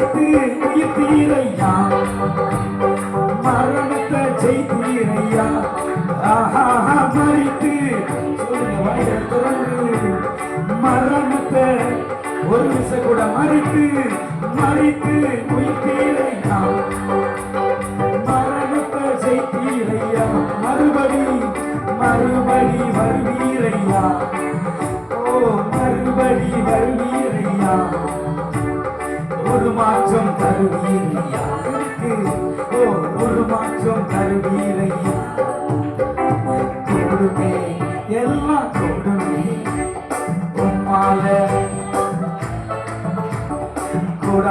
மறித்து உயிர்த்தீரையா, மரணத்தை ஜெயித்தீரையா. ஆஹா, மறித்து சொல்லுங்க வாயில திறந்து, மரணத்தை ஒரு நிமிஷம் கூட மறித்து உயிர்த்தீரையா, மரணத்தை ஜெயித்தீரையா. மறுபடி வருவீரையா, ஓ மறுபடி வருவீரையா, ஒரு மாற்றம் தருவீரையா, ஓ ஒரு மாற்றம் தருவீரையா. கொடுமே எல்லாம் கொடுமே உம்மால கூட